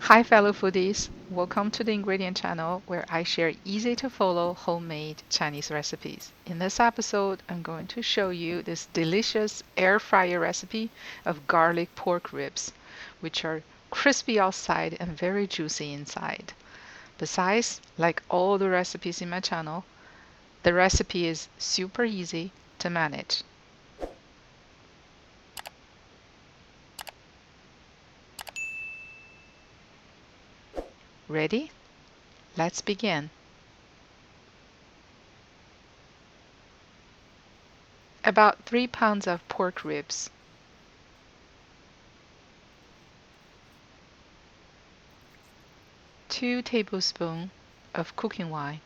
Hi, fellow foodies. Welcome to the ingredient channel where I share easy to follow homemade Chinese recipes. In this episode, I'm going to show you this delicious air fryer recipe of garlic pork ribs, which are crispy outside and very juicy inside. Besides, like all the recipes in my channel, the recipe is super easy to manage. Ready? Let's begin. About 3 pounds of pork ribs, 2 tablespoons of cooking wine,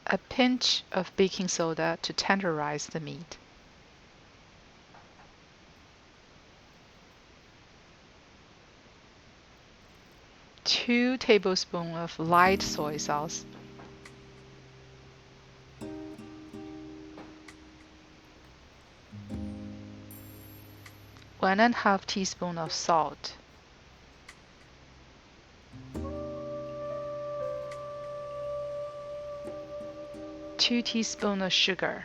a pinch of baking soda to tenderize the meat, 2 tablespoons of light soy sauce, 1½ teaspoon of salt, 2 teaspoons of sugar,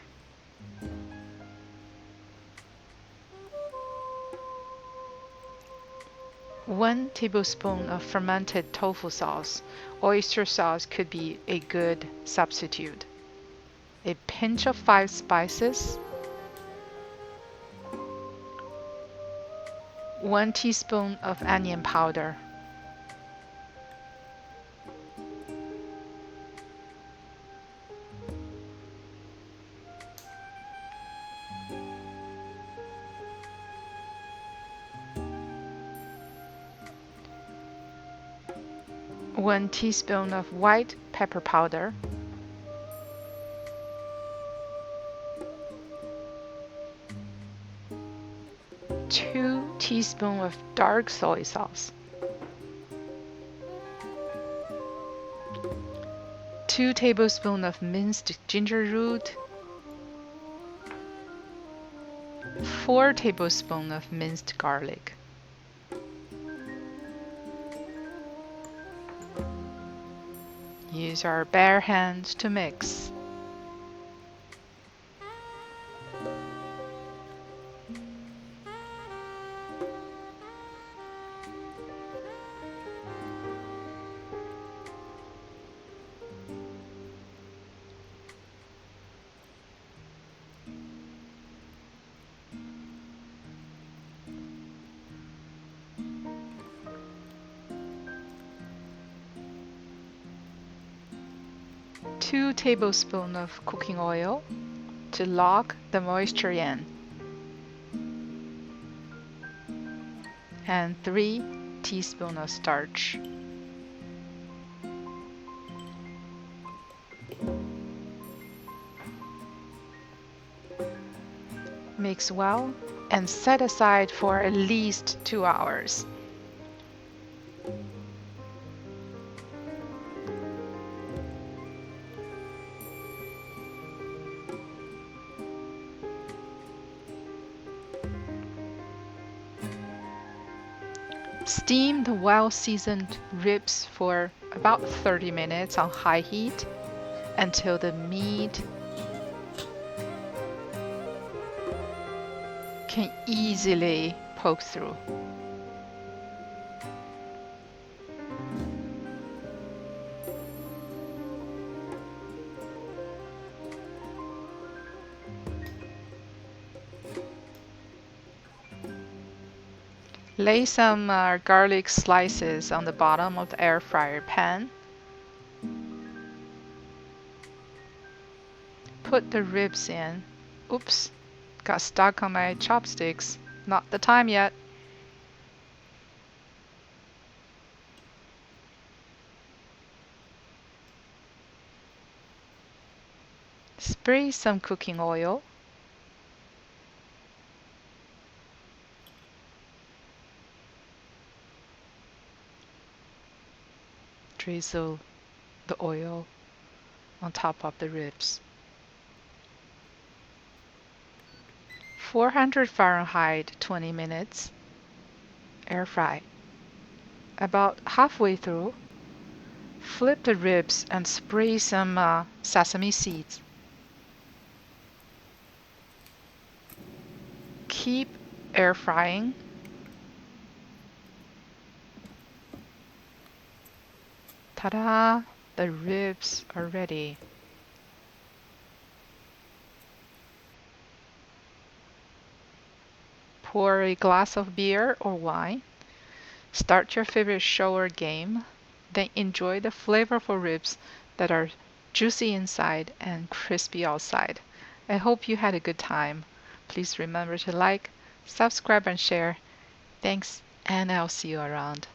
1 tablespoon of fermented tofu sauce. Oyster sauce could be a good substitute. A pinch of 5 spices, 1 teaspoon of onion powder, 1 teaspoon of white pepper powder, 2 teaspoons of dark soy sauce, 2 tablespoons of minced ginger root, 4 tablespoons of minced garlic. Use our bare hands to mix. Two tablespoons of cooking oil to lock the moisture in, and 3 teaspoons of starch. Mix well and set aside for at least 2 hours. Steam the well-seasoned ribs for about 30 minutes on high heat until the meat can easily poke through. Lay some garlic slices on the bottom of the air fryer pan. Put the ribs in. Oops, got stuck on my chopsticks. Not the time yet. Spray some cooking oil. Drizzle the oil on top of the ribs. 400 Fahrenheit 20 minutes. Air fry. About halfway through, flip the ribs and spray some sesame seeds. Keep air frying. Ta-da! The ribs are ready. Pour a glass of beer or wine. Start your favorite show or game. Then enjoy the flavorful ribs that are juicy inside and crispy outside. I hope you had a good time. Please remember to like, subscribe, and share. Thanks, and I'll see you around.